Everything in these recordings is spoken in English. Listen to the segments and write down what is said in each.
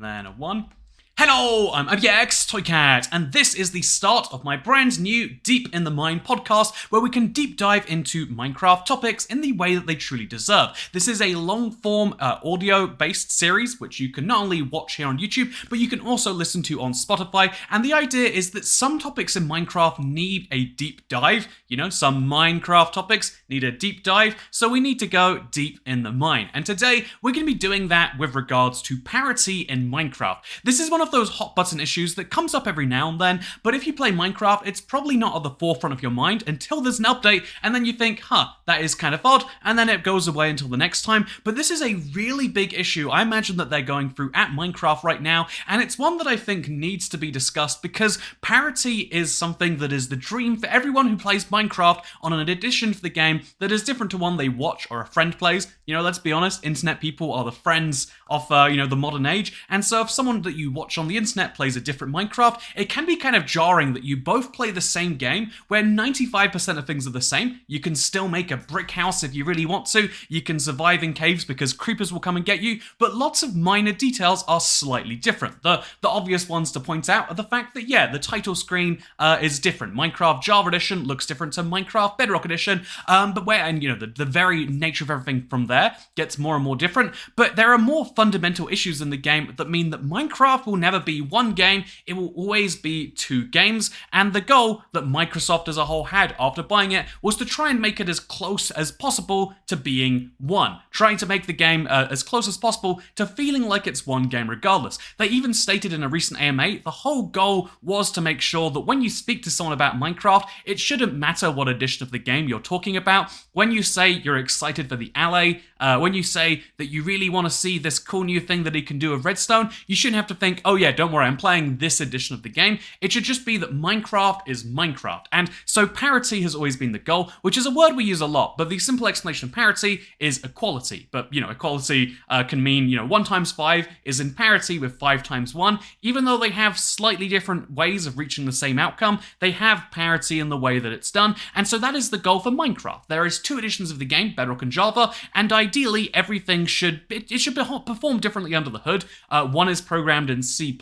then a 1. Hello, I'm ABX Toycat, and this is the start of my brand new Deep in the Mind podcast, where we can deep dive into Minecraft topics in the way that they truly deserve. This is a long-form audio-based series, which you can not only watch here on YouTube, but you can also listen to on Spotify, and the idea is that some topics in Minecraft need a deep dive. You know, some Minecraft topics need a deep dive, so we need to go deep in the mind. And today, we're going to be doing that with regards to parity in Minecraft. This is one of those hot button issues that comes up every now and then, but if you play Minecraft, it's probably not at the forefront of your mind until there's an update, and then you think, that is kind of odd, and then it goes away until the next time. But this is a really big issue I imagine that they're going through at Minecraft right now, and it's one that I think needs to be discussed because parity is something that is the dream for everyone who plays Minecraft on an edition for the game that is different to one they watch or a friend plays. You know, let's be honest, internet people are the friends of, the modern age, and so if someone that you watch on the internet plays a different Minecraft, it can be kind of jarring that you both play the same game where 95% of things are the same. You can still make a brick house if you really want to, you can survive in caves because creepers will come and get you, but lots of minor details are slightly different. The obvious ones to point out are the fact that, the title screen is different. Minecraft Java Edition looks different to Minecraft Bedrock Edition, the very nature of everything from there gets more and more different, but there are more fundamental issues in the game that mean that Minecraft will never be one game, it will always be two games, and the goal that Microsoft as a whole had after buying it was to try and make it as close as possible to being one, trying to make the game as close as possible to feeling like it's one game regardless. They even stated in a recent AMA, the whole goal was to make sure that when you speak to someone about Minecraft, it shouldn't matter what edition of the game you're talking about. When you say you're excited for the alley, when you say that you really want to see this cool new thing that he can do with redstone, you shouldn't have to think, oh yeah, don't worry, I'm playing this edition of the game. It should just be that Minecraft is Minecraft. And so parity has always been the goal, which is a word we use a lot, but the simple explanation of parity is equality. But, equality can mean, 1 times 5 is in parity with 5 times 1. Even though they have slightly different ways of reaching the same outcome, they have parity in the way that it's done. And so that is the goal for Minecraft. There is 2 editions of the game, Bedrock and Java, and ideally everything should perform differently under the hood. One is programmed in C++,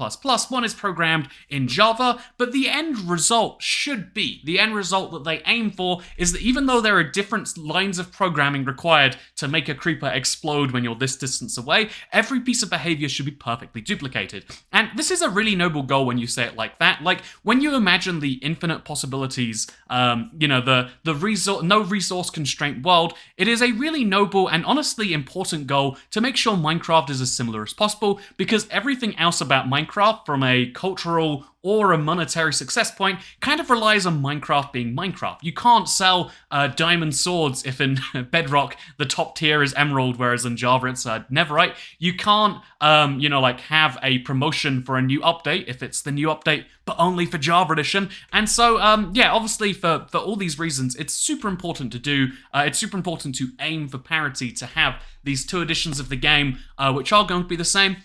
one is programmed in Java, but the end result that they aim for is that even though there are different lines of programming required to make a creeper explode when you're this distance away, every piece of behavior should be perfectly duplicated. And this is a really noble goal when you say it like that. Like, when you imagine the infinite possibilities, no resource constraint world, it is a really noble and honestly important goal to make sure Minecraft is as similar as possible, because everything else about Minecraft, from a cultural or a monetary success point, kind of relies on Minecraft being Minecraft. You can't sell diamond swords if in Bedrock the top tier is Emerald, whereas in Java it's Netherite. You can't, have a promotion for a new update if it's the new update, but only for Java Edition. And so, obviously for all these reasons, it's super important to do. It's super important to aim for parity, to have these 2 editions of the game, which are going to be the same.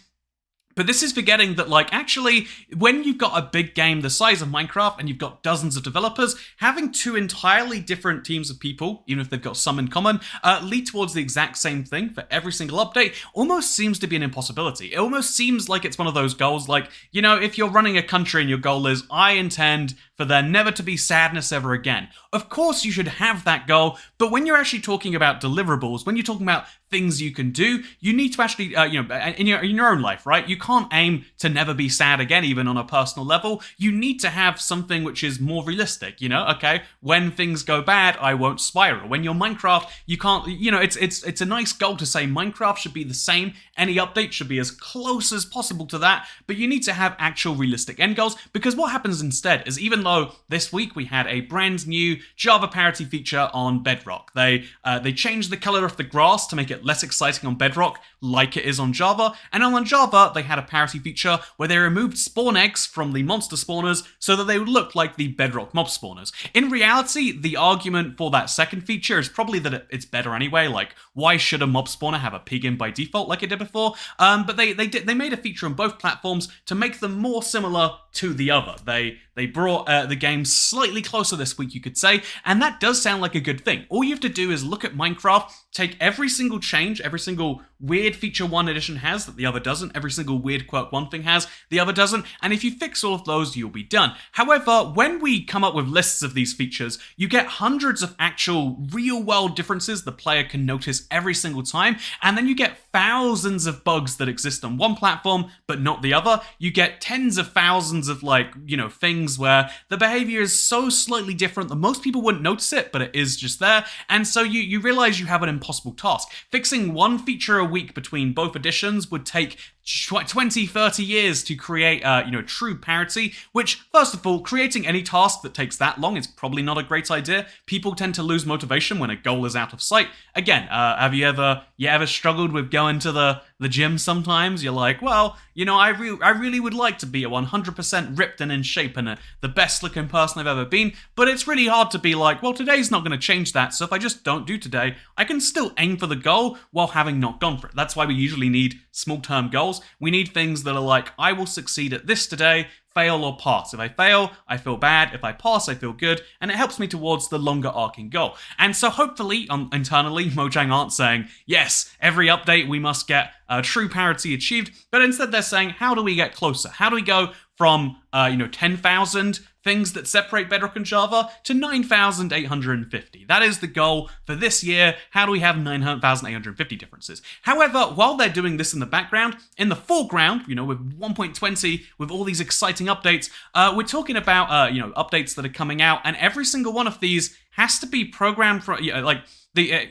But this is forgetting that, actually, when you've got a big game the size of Minecraft and you've got dozens of developers, having 2 entirely different teams of people, even if they've got some in common, lead towards the exact same thing for every single update almost seems to be an impossibility. It almost seems like it's one of those goals, if you're running a country and your goal is, I intend for there never to be sadness ever again. Of course you should have that goal, but when you're actually talking about deliverables, when you're talking about things you can do, you need to actually, in your own life, right? You can't aim to never be sad again, even on a personal level. You need to have something which is more realistic, okay? When things go bad, I won't spiral. When you're Minecraft, you can't, it's a nice goal to say Minecraft should be the same. Any update should be as close as possible to that, but you need to have actual realistic end goals, because what happens instead is, even though this week we had a brand new Java parity feature on Bedrock, they changed the color of the grass to make it less exciting on Bedrock, like it is on Java, and on Java they had a parity feature where they removed spawn eggs from the monster spawners so that they would look like the Bedrock mob spawners. In reality, the argument for that second feature is probably that it's better anyway. Why should a mob spawner have a pig in by default like it did before? But they made a feature on both platforms to make them more similar to the other. They They brought the game slightly closer this week, you could say, and that does sound like a good thing. All you have to do is look at Minecraft, take every single change, every single weird feature one edition has that the other doesn't, every single weird quirk one thing has the other doesn't, and if you fix all of those, you'll be done. However, when we come up with lists of these features, you get hundreds of actual real-world differences the player can notice every single time, and then you get thousands of bugs that exist on one platform but not the other. You get tens of thousands of things where the behavior is so slightly different that most people wouldn't notice it, but it is just there, and so you realize you have an impossible task. Fixing one feature a week between both editions would take 20, 30 years to create, true parity, which, first of all, creating any task that takes that long is probably not a great idea. People tend to lose motivation when a goal is out of sight. Again, have you ever struggled with going to the gym sometimes? You're like, well, I really would like to be a 100% ripped and in shape and the best looking person I've ever been, but it's really hard to be like, well, today's not going to change that, so if I just don't do today, I can still aim for the goal while having not gone for it. That's why we usually need small-term goals. We need things that are like, I will succeed at this today, fail or pass. If I fail, I feel bad. If I pass, I feel good. And it helps me towards the longer arcing goal. And so hopefully, internally, Mojang aren't saying, yes, every update we must get true parity achieved. But instead they're saying, how do we get closer? How do we go from 10,000 things that separate Bedrock and Java to 9,850. That is the goal for this year. How do we have 9,850 differences? However, while they're doing this in the background, in the foreground, with 1.20, with all these exciting updates, we're talking about, updates that are coming out, and every single one of these has to be programmed for,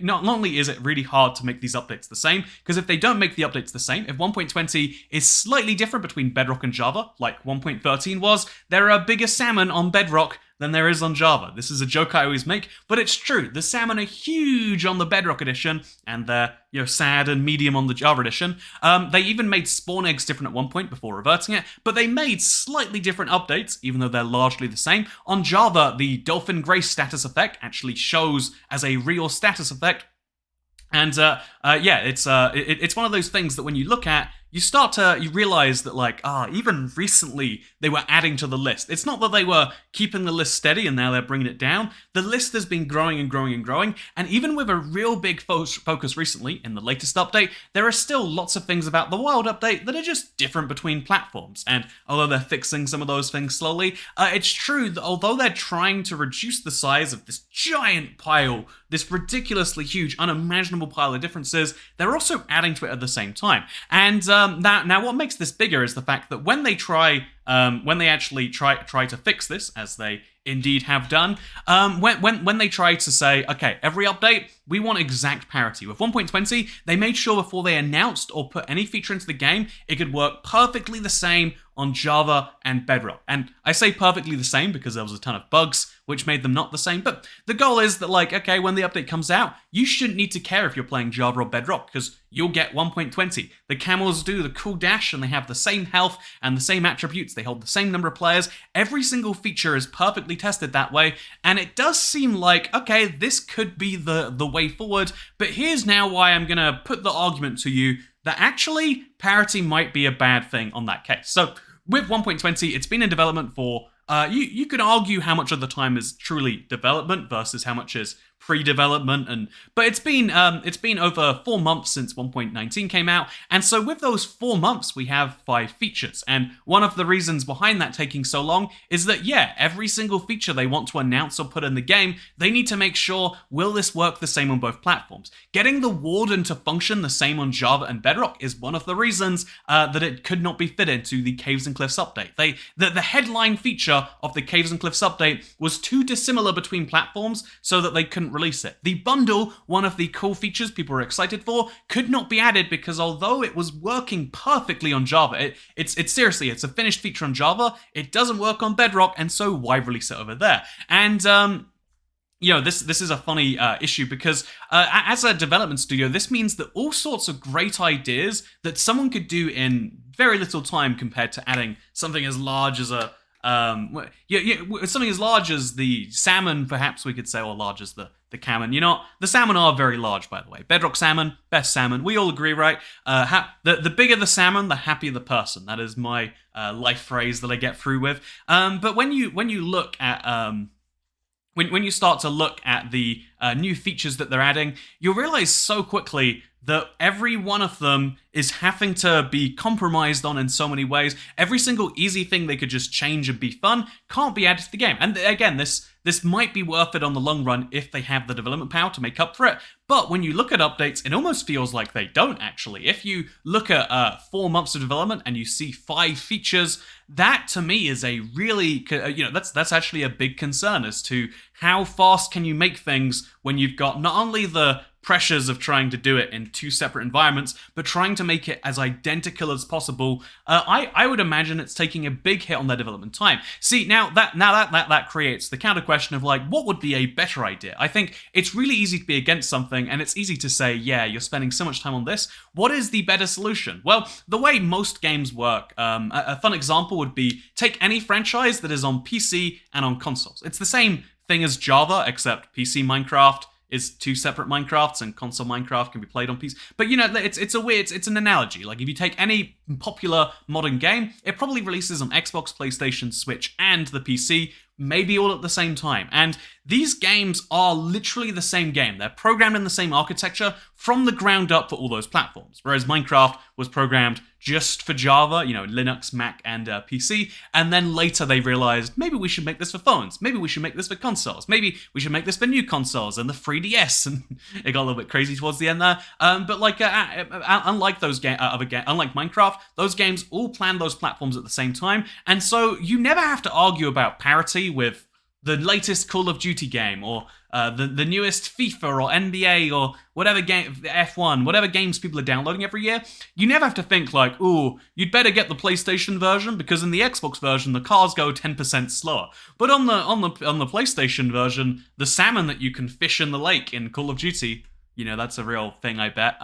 not only is it really hard to make these updates the same, because if they don't make the updates the same, if 1.20 is slightly different between Bedrock and Java, like 1.13 was, there are bigger salmon on Bedrock than there is on Java. This is a joke I always make, but it's true. The salmon are huge on the Bedrock edition, and they're sad and medium on the Java edition. They even made spawn eggs different at one point before reverting it, but they made slightly different updates, even though they're largely the same. On Java, the Dolphin Grace status effect actually shows as a real status effect, and it's one of those things that when you look at, you realize that even recently they were adding to the list. It's not that they were keeping the list steady and now they're bringing it down. The list has been growing and growing and growing, and even with a real big focus recently in the latest update, there are still lots of things about the Wild update that are just different between platforms. And although they're fixing some of those things slowly, it's true that although they're trying to reduce the size of this giant pile, this ridiculously huge, unimaginable pile of differences, they're also adding to it at the same time. And now what makes this bigger is the fact that when they actually try to fix this, as they indeed have done, when they try to say, okay, every update, we want exact parity. With 1.20, they made sure before they announced or put any feature into the game, it could work perfectly the same on Java and Bedrock. And I say perfectly the same because there was a ton of bugs which made them not the same, but the goal is that okay, when the update comes out, you shouldn't need to care if you're playing Java or Bedrock, because you'll get 1.20. The camels do the cool dash, and they have the same health and the same attributes, they hold the same number of players, every single feature is perfectly tested that way, and it does seem like, okay, this could be the way forward, but here's now why I'm gonna put the argument to you that actually parity might be a bad thing on that case. So with 1.20, it's been in development for, you could argue how much of the time is truly development versus how much is pre-development, but it's been over 4 months since 1.19 came out, and so with those 4 months we have 5 features, and one of the reasons behind that taking so long is that every single feature they want to announce or put in the game, they need to make sure, will this work the same on both platforms? Getting the Warden to function the same on Java and Bedrock is one of the reasons that it could not be fit into the Caves and Cliffs update. The headline feature of the Caves and Cliffs update was too dissimilar between platforms so that they couldn't release it. The bundle, one of the cool features people were excited for, could not be added because although it was working perfectly on Java, it's seriously, it's a finished feature on Java, it doesn't work on Bedrock, and so why release it over there? And this is a funny issue because as a development studio, this means that all sorts of great ideas that someone could do in very little time compared to adding something as large as something as large as the salmon, perhaps we could say, or large as the the salmon. The salmon are very large, by the way. Bedrock salmon, best salmon. We all agree, right? The bigger the salmon, the happier the person. That is my life phrase that I get through with. But when you look at when you start to look at the new features that they're adding, you'll realize so quickly that every one of them is having to be compromised on in so many ways. Every single easy thing they could just change and be fun can't be added to the game. And again, this might be worth it on the long run if they have the development power to make up for it. But when you look at updates, it almost feels like they don't actually. If you look at 4 months of development and you see 5 features, that to me is a really, that's actually a big concern as to how fast can you make things when you've got not only the pressures of trying to do it in 2 separate environments, but trying to make it as identical as possible. I would imagine it's taking a big hit on their development time. See, now that creates the counter question of like, what would be a better idea? I think it's really easy to be against something, and it's easy to say, yeah, you're spending so much time on this. What is the better solution? Well, the way most games work, a fun example would be take any franchise that is on PC and on consoles. It's the same thing as Java, except PC Minecraft is 2 separate Minecrafts, and console Minecraft can be played on PC. But it's an analogy. Like if you take any popular modern game, it probably releases on Xbox, PlayStation, Switch, and the PC, maybe all at the same time. And these games are literally the same game. They're programmed in the same architecture from the ground up for all those platforms. Whereas Minecraft was programmed just for Java, Linux, Mac, and PC. And then later they realized, maybe we should make this for phones. Maybe we should make this for consoles. Maybe we should make this for new consoles and the 3DS. And it got a little bit crazy towards the end there. But unlike unlike Minecraft, those games all plan those platforms at the same time. And so you never have to argue about parity with the latest Call of Duty game or the newest FIFA or NBA or whatever game, F1, whatever games people are downloading every year. You never have to think like, ooh, you'd better get the PlayStation version because in the Xbox version the cars go 10% slower. But on the PlayStation version, the salmon that you can fish in the lake in Call of Duty, that's a real thing, I bet.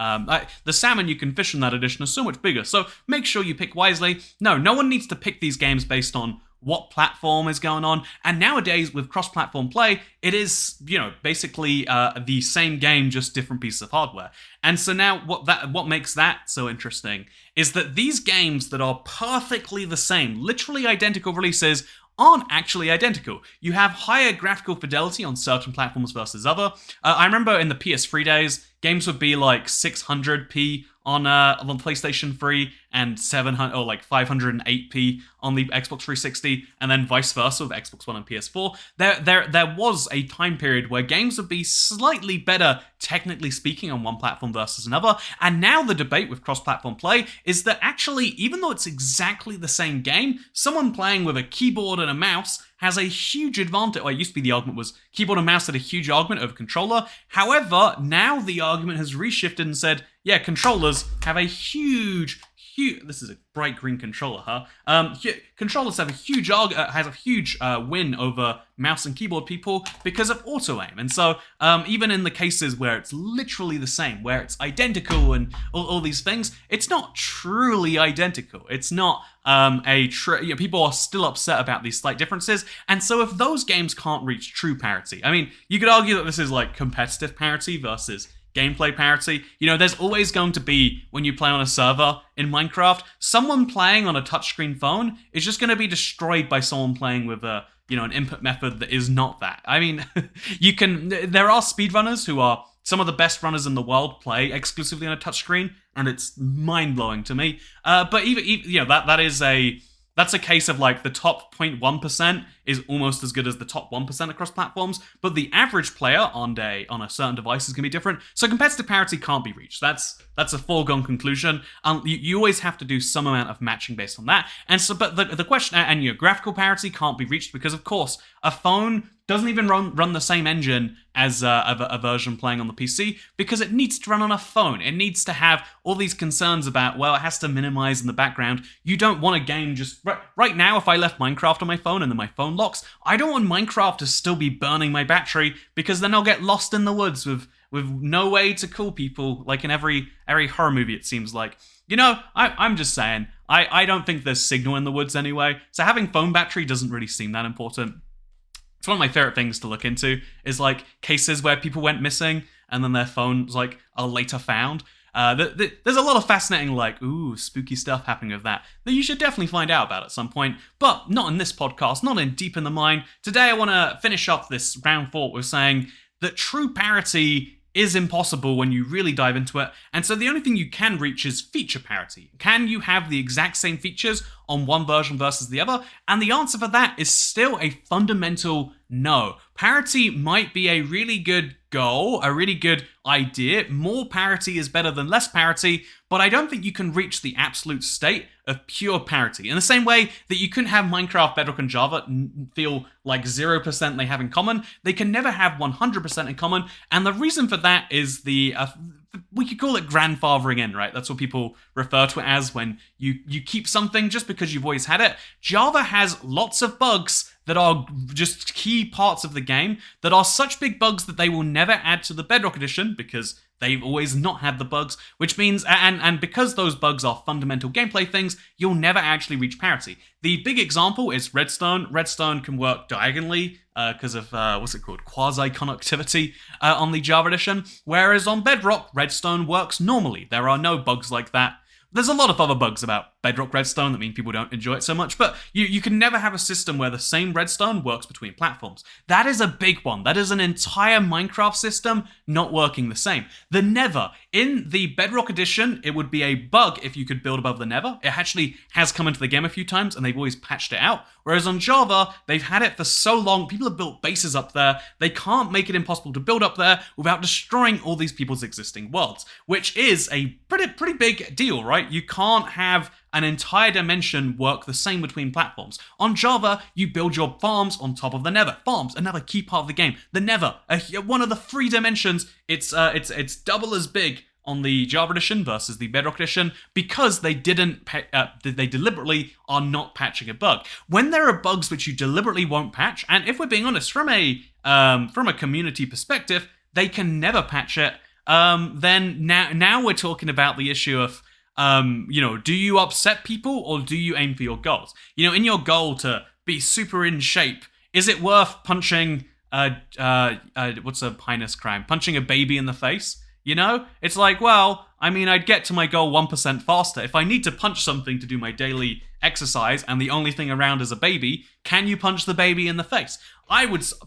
The salmon you can fish in that edition is so much bigger. So make sure you pick wisely. No one needs to pick these games based on what platform is going on. And nowadays, with cross-platform play, it is, basically the same game, just different pieces of hardware. And so now, what makes that so interesting is that these games that are perfectly the same, literally identical releases, aren't actually identical. You have higher graphical fidelity on certain platforms versus other. I remember in the PS3 days, games would be like 600p on PlayStation 3 and 700 or like 508p on the Xbox 360, and then vice versa with Xbox One and PS4. There was a time period where games would be slightly better, technically speaking, on one platform versus another. And now the debate with cross-platform play is that actually, even though it's exactly the same game, someone playing with a keyboard and a mouse has a huge advantage. Well, it used to be the argument was keyboard and mouse had a huge argument over controller. However, now the argument has reshifted and said, yeah, controllers have a huge, this is a bright green controller, huh? Controllers have a huge win over mouse and keyboard people because of auto aim. And so even in the cases where it's literally the same, where it's identical and all these things, it's not truly identical. It's not people are still upset about these slight differences. And so if those games can't reach true parity, I mean, you could argue that this is like competitive parity versus gameplay parity. There's always going to be, when you play on a server in Minecraft, someone playing on a touchscreen phone is just going to be destroyed by someone playing with an input method that is not that. I mean, there are speedrunners who are some of the best runners in the world play exclusively on a touchscreen, and it's mind-blowing to me. But even that's a case of like the top 0.1% is almost as good as the top 1% across platforms, but the average player on a certain device is going to be different. So competitive parity can't be reached. That's a foregone conclusion. You always have to do some amount of matching based on that. And so, but the question, and your graphical parity can't be reached because, of course, a phone doesn't even run the same engine as a version playing on the PC because it needs to run on a phone. It needs to have all these concerns about, well, it has to minimize in the background. You don't want a game just... Right now, if I left Minecraft on my phone and then my phone locks, I don't want Minecraft to still be burning my battery because then I'll get lost in the woods with no way to call people, like in every horror movie, it seems like. I'm just saying, I don't think there's signal in the woods anyway, so having phone battery doesn't really seem that important. It's one of my favorite things to look into, is like cases where people went missing and then their phones like are later found. There's a lot of fascinating, like, ooh, spooky stuff happening with that you should definitely find out about at some point, but not in this podcast, not in Deep in the Mind. Today I want to finish off this round 4 with saying that true parity is impossible when you really dive into it, and so the only thing you can reach is feature parity. Can you have the exact same features on one version versus the other? And the answer for that is still a fundamental no. Parity might be a really good goal, a really good idea. More parity is better than less parity, but I don't think you can reach the absolute state of pure parity. In the same way that you couldn't have Minecraft, Bedrock, and Java feel like 0% they have in common, they can never have 100% in common, and the reason for that is we could call it grandfathering in, right? That's what people refer to it as when you keep something just because you've always had it. Java has lots of bugs that are just key parts of the game that are such big bugs that they will never add to the Bedrock edition because they've always not had the bugs, which means, and because those bugs are fundamental gameplay things, you'll never actually reach parity. The big example is Redstone. Redstone can work diagonally because of, quasi-connectivity on the Java edition, whereas on Bedrock, Redstone works normally. There are no bugs like that. There's a lot of other bugs about Bedrock Redstone that mean people don't enjoy it so much, but you can never have a system where the same redstone works between platforms. That is a big one. That is an entire Minecraft system not working the same. The Nether, in the Bedrock edition, it would be a bug if you could build above the Nether. It actually has come into the game a few times, and they've always patched it out. Whereas on Java, they've had it for so long, people have built bases up there, they can't make it impossible to build up there without destroying all these people's existing worlds, which is a pretty big deal, right? You can't have an entire dimension work the same between platforms. On Java, you build your farms on top of the Nether. Farms, another key part of the game. The Nether, one of the 3 dimensions, it's double as big on the Java edition versus the Bedrock edition because they they deliberately are not patching a bug. When there are bugs which you deliberately won't patch, and if we're being honest, from a community perspective, they can never patch it. Then now we're talking about the issue of, do you upset people or do you aim for your goals? In your goal to be super in shape, is it worth punching, what's a heinous crime? Punching a baby in the face? It's like, well, I'd get to my goal 1% faster. If I need to punch something to do my daily exercise and the only thing around is a baby, can you punch the baby in the face? I would say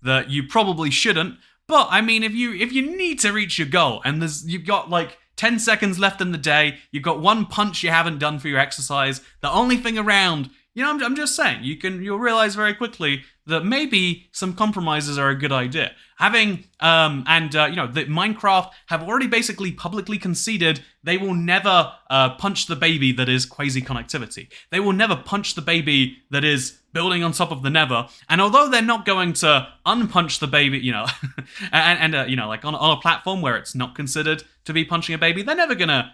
that you probably shouldn't, but if you need to reach your goal and you've got like 10 seconds left in the day, you've got one punch you haven't done for your exercise, the only thing around, I'm just saying, you'll realize very quickly that maybe some compromises are a good idea. Having, that Minecraft have already basically publicly conceded they will never punch the baby that is quasi-connectivity. They will never punch the baby that is building on top of the Nether. And although they're not going to unpunch the baby, like on a platform where it's not considered to be punching a baby, they're never gonna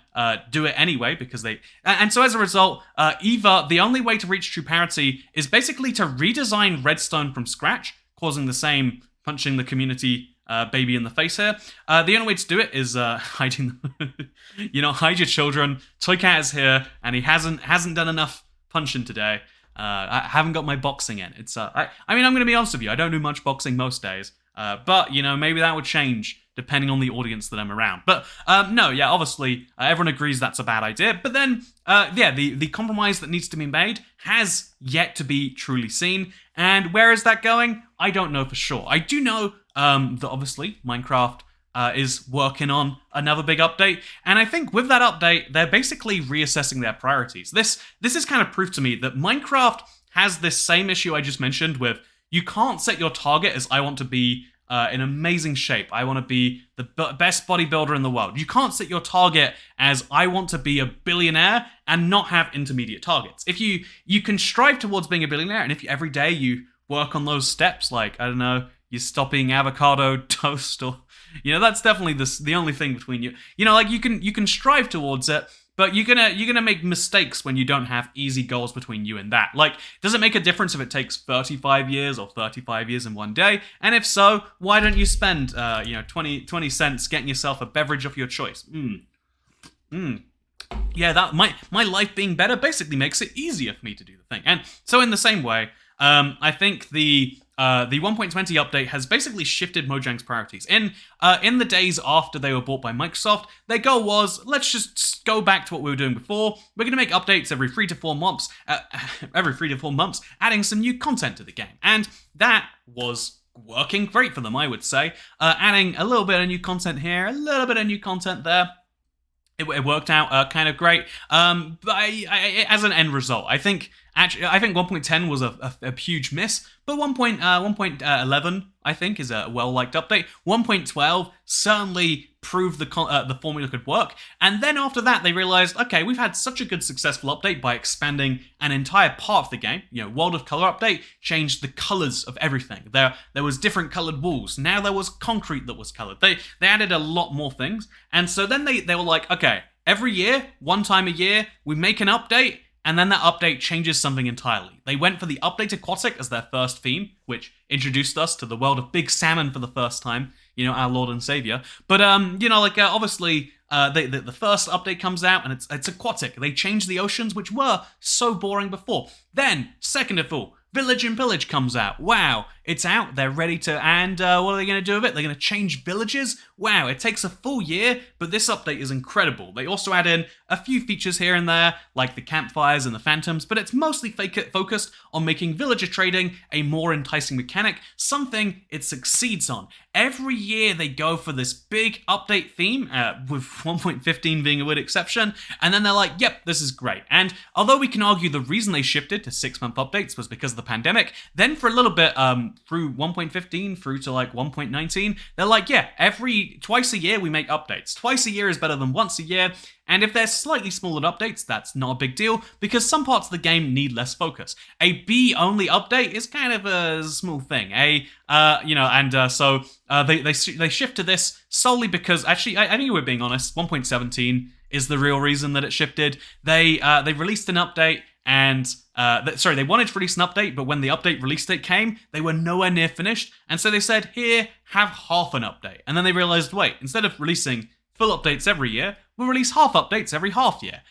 do it anyway because they. And so as a result, either the only way to reach true parity is basically to redesign Redstone from scratch, causing the same punching the community baby in the face here. The only way to do it is hiding. Hide your children. Toycat is here, and he hasn't done enough punching today. I haven't got my boxing in. It's I'm going to be honest with you. I don't do much boxing most days. But maybe that would change depending on the audience that I'm around. But obviously everyone agrees that's a bad idea. But then the compromise that needs to be made has yet to be truly seen. And where is that going? I don't know for sure. I do know that obviously Minecraft is working on another big update, and I think with that update, they're basically reassessing their priorities. This is kind of proof to me that Minecraft has this same issue I just mentioned with you can't set your target as I want to be in amazing shape. I want to be the best bodybuilder in the world. You can't set your target as I want to be a billionaire and not have intermediate targets. If you can strive towards being a billionaire, and if every day you work on those steps, like, I don't know, you stop eating avocado toast, or that's definitely the only thing between you. Like you can strive towards it, but you're gonna make mistakes when you don't have easy goals between you and that. Like, does it make a difference if it takes 35 years or 35 years in one day? And if so, why don't you spend 20 cents getting yourself a beverage of your choice? Yeah, that my life being better basically makes it easier for me to do the thing. And so in the same way, I think the 1.20 update has basically shifted Mojang's priorities. In the days after they were bought by Microsoft, their goal was, let's just go back to what we were doing before. We're going to make updates every 3 to 4 months, adding some new content to the game. And that was working great for them, I would say. Adding a little bit of new content here, a little bit of new content there. It worked out kind of great. But as an end result, I think 1.10 was a huge miss, but 1.11 I think is a well-liked update. 1.12 certainly proved the formula could work, and then after that they realized, okay, we've had such a good successful update by expanding an entire part of the game. World of Color update changed the colors of everything. There was different colored walls. Now there was concrete that was colored. They added a lot more things, and so then they were like, okay, every year, one time a year, we make an update. And then that update changes something entirely. They went for the Update Aquatic as their first theme, which introduced us to the world of Big Salmon for the first time, our Lord and Savior. But, obviously, the first update comes out and it's aquatic. They changed the oceans, which were so boring before. Then, second of all, Village and Pillage comes out. Wow, it's out, they're ready to, and what are they going to do with it? They're going to change villages? Wow, it takes a full year, but this update is incredible. They also add in a few features here and there, like the campfires and the phantoms, but it's mostly focused on making villager trading a more enticing mechanic, something it succeeds on. Every year they go for this big update theme, with 1.15 being a weird exception, and then they're like, yep, this is great. And although we can argue the reason they shifted to 6-month updates was because of the pandemic, then for a little bit, through 1.15 through to like 1.19, they're like, yeah, twice a year we make updates. Twice a year is better than once a year. And if they're slightly smaller updates, that's not a big deal, because some parts of the game need less focus. A B-only update is kind of a small thing. So they shift to this solely because, actually, I think we're being honest, 1.17 is the real reason that it shifted. They released an update, and they wanted to release an update, but when the update release date came, they were nowhere near finished, and so they said, here, have half an update. And then they realized, wait, instead of releasing full updates every year, we'll release half updates every half year.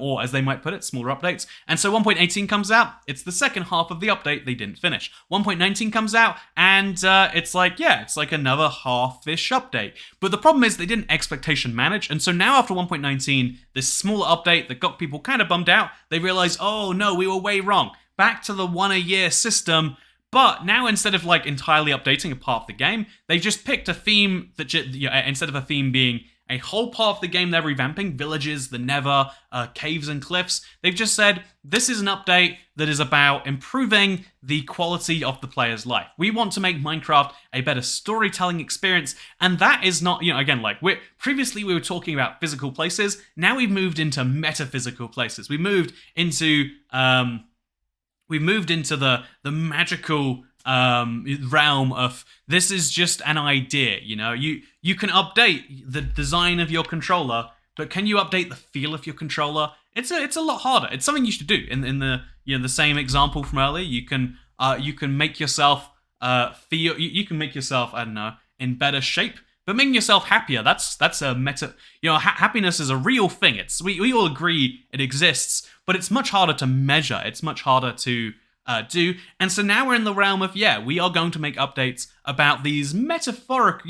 Or as they might put it, smaller updates. And so 1.18 comes out, it's the second half of the update they didn't finish. 1.19 comes out, and it's like another half-ish update. But the problem is they didn't expectation manage, and so now after 1.19, this smaller update that got people kind of bummed out, they realize, oh no, we were way wrong. Back to the one-a-year system. But now, instead of entirely updating a part of the game, they just picked a theme that, instead of a theme being a whole part of the game they're revamping, villages, the Nether, caves and cliffs, they've just said, this is an update that is about improving the quality of the player's life. We want to make Minecraft a better storytelling experience, and that is not, previously we were talking about physical places, now we've moved into metaphysical places. We moved into the magical realm of, this is just an idea, you can update the design of your controller, but can you update the feel of your controller? It's a lot harder. It's something you should do. In the the same example from earlier, you can make yourself feel, you can make yourself, I don't know, in better shape, but making yourself happier, that's a meta, happiness is a real thing. We all agree it exists, but it's much harder to measure. It's much harder to do. And so now we're in the realm of, we are going to make updates about these metaphoric,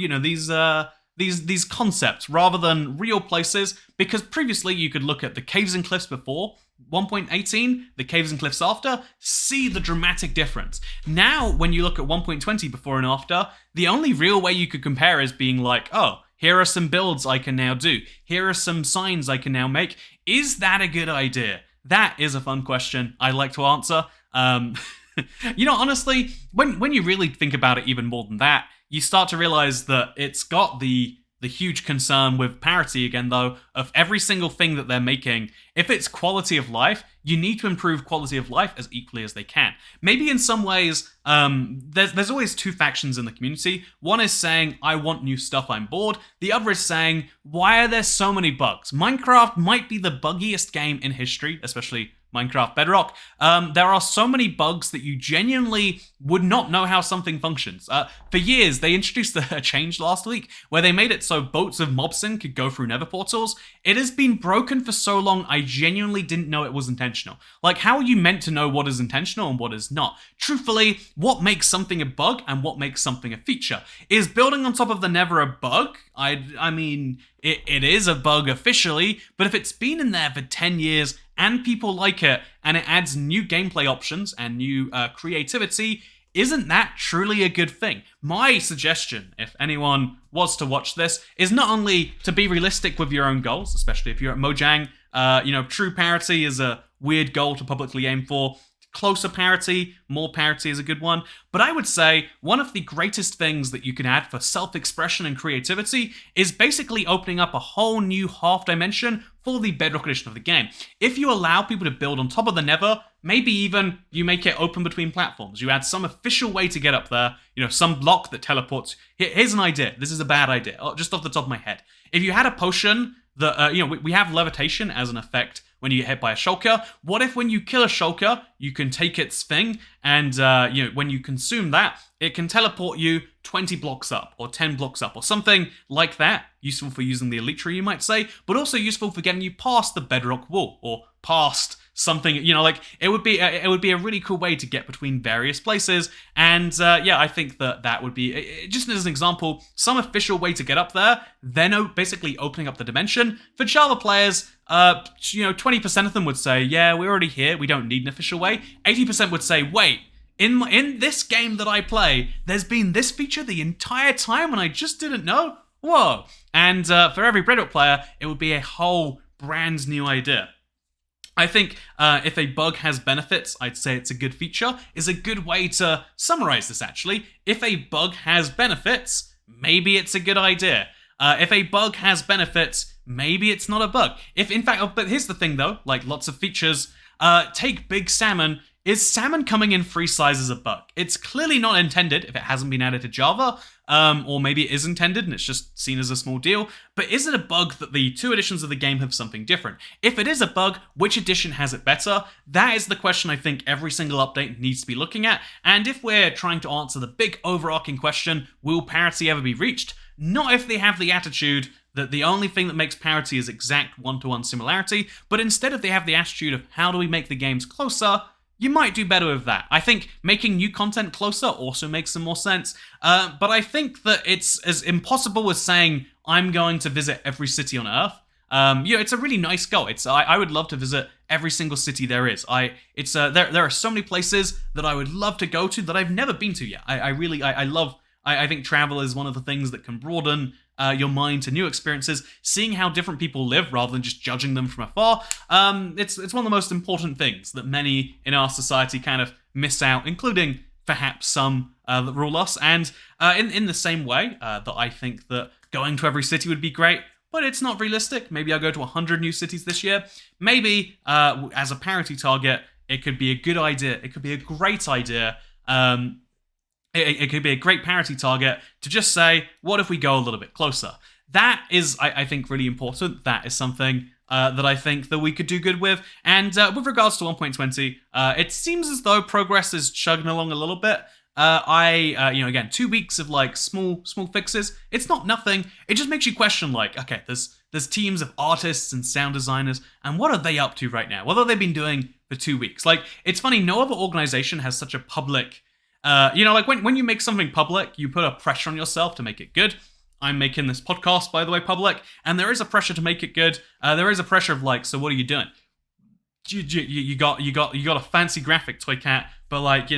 these concepts rather than real places, because previously you could look at the caves and cliffs before 1.18, the caves and cliffs after, see the dramatic difference. Now, when you look at 1.20 before and after, the only real way you could compare is being like, oh, here are some builds I can now do. Here are some signs I can now make. Is that a good idea? That is a fun question I like to answer. Honestly, when you really think about it even more than that, you start to realize that it's got the huge concern with parity again, though, of every single thing that they're making. If it's quality of life, you need to improve quality of life as equally as they can. Maybe in some ways, there's always two factions in the community. One is saying, I want new stuff, I'm bored. The other is saying, why are there so many bugs? Minecraft might be the buggiest game in history, especially Minecraft Bedrock, there are so many bugs that you genuinely would not know how something functions. For years, they introduced a change last week where they made it so boats of mobson could go through nether portals. It has been broken for so long, I genuinely didn't know it was intentional. Like, how are you meant to know what is intentional and what is not? Truthfully, what makes something a bug and what makes something a feature? Is building on top of the nether a bug? I mean, it is a bug officially, but if it's been in there for 10 years and people like it, and it adds new gameplay options and new creativity, isn't that truly a good thing? My suggestion, if anyone was to watch this, is not only to be realistic with your own goals, especially if you're at Mojang. True parity is a weird goal to publicly aim for. Closer parity, more parity is a good one. But I would say one of the greatest things that you can add for self-expression and creativity is basically opening up a whole new half dimension for the Bedrock edition of the game. If you allow people to build on top of the nether, maybe even you make it open between platforms. You add some official way to get up there, some block that teleports. Here's an idea. This is a bad idea, just off the top of my head. If you had a potion that, we have levitation as an effect when you get hit by a shulker. What if when you kill a shulker, you can take its thing, and when you consume that, it can teleport you 20 blocks up, or 10 blocks up, or something like that. Useful for using the elite tree, you might say, but also useful for getting you past the bedrock wall, or past something, it would be a really cool way to get between various places. And I think that would be, just as an example, some official way to get up there, then basically opening up the dimension. For Java players, 20% of them would say, yeah, we're already here, we don't need an official way. 80% would say, wait, in this game that I play, there's been this feature the entire time and I just didn't know? Whoa. And for every Bedrock player, it would be a whole brand new idea. I think if a bug has benefits, I'd say it's a good feature, is a good way to summarize this, actually. If a bug has benefits, maybe it's a good idea. If a bug has benefits, maybe it's not a bug. But here's the thing, though, like lots of features, take Big Salmon. Is salmon coming in free size as a bug? It's clearly not intended if it hasn't been added to Java, or maybe it is intended and it's just seen as a small deal. But is it a bug that the two editions of the game have something different? If it is a bug, which edition has it better? That is the question I think every single update needs to be looking at. And if we're trying to answer the big overarching question, will parity ever be reached? Not if they have the attitude that the only thing that makes parity is exact one-to-one similarity, but instead if they have the attitude of how do we make the games closer, you might do better with that. I think making new content closer also makes some more sense. But I think that it's as impossible as saying, I'm going to visit every city on Earth. It's a really nice goal. I would love to visit every single city there is. There are so many places that I would love to go to that I've never been to yet. I think travel is one of the things that can broaden your mind to new experiences, seeing how different people live rather than just judging them from afar. It's one of the most important things that many in our society kind of miss out, including perhaps some that rule us. And in the same way that I think that going to every city would be great, but it's not realistic. Maybe I'll go to 100 new cities this year. Maybe as a parity target, it could be a good idea. It could be a great idea. It could be a great parity target to just say, what if we go a little bit closer? That is, I think, really important. That is something that I think that we could do good with. And with regards to 1.20, it seems as though progress is chugging along a little bit. Again, 2 weeks of like small fixes. It's not nothing. It just makes you question, like, okay, there's teams of artists and sound designers, and what are they up to right now? What have they been doing for 2 weeks? Like, it's funny, no other organization has such a public. When you make something public, you put a pressure on yourself to make it good. I'm making this podcast, by the way, public, and there is a pressure to make it good. There is a pressure of like, so what are you doing? You got a fancy graphic, Toy Cat, but like,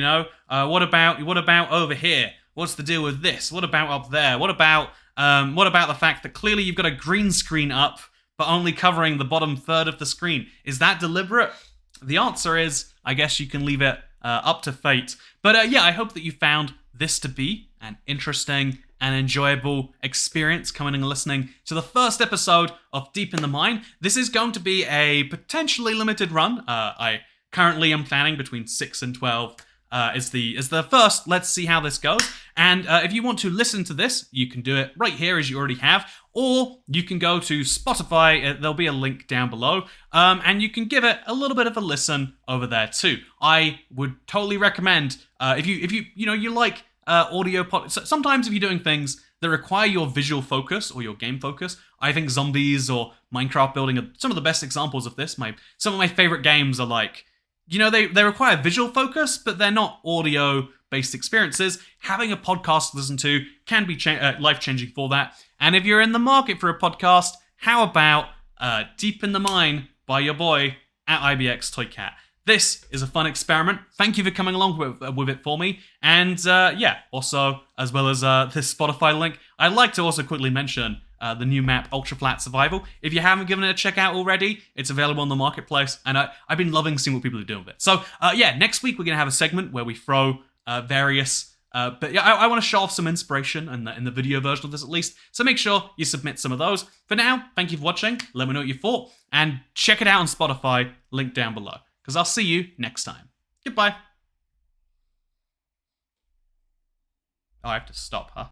what about over here? What's the deal with this? What about up there? What about the fact that clearly you've got a green screen up, but only covering the bottom third of the screen? Is that deliberate? The answer is, I guess you can leave it up to fate. But I hope that you found this to be an interesting and enjoyable experience coming and listening to the first episode of Deep in the Mine. This is going to be a potentially limited run. I currently am planning between 6 and 12 is the first. Let's see how this goes. And if you want to listen to this, you can do it right here as you already have. Or you can go to Spotify, there'll be a link down below, and you can give it a little bit of a listen over there too. I would totally recommend, if you like audio sometimes if you're doing things that require your visual focus or your game focus, I think zombies or Minecraft building are some of the best examples of this. Some of my favorite games are like, they require visual focus, but they're not audio-based experiences. Having a podcast to listen to can be life-changing for that. And if you're in the market for a podcast, how about Deep in the Mine by your boy at IBX Toycat? This is a fun experiment. Thank you for coming along with it for me. And also, as well as this Spotify link, I'd like to also quickly mention the new map, Ultra Flat Survival. If you haven't given it a check out already, it's available on the marketplace, and I've been loving seeing what people are doing with it. So next week we're going to have a segment where we throw various... I want to show off some inspiration in the video version of this at least, so make sure you submit some of those. For now, thank you for watching, let me know what you thought, and check it out on Spotify, link down below, because I'll see you next time. Goodbye. Oh, I have to stop, huh?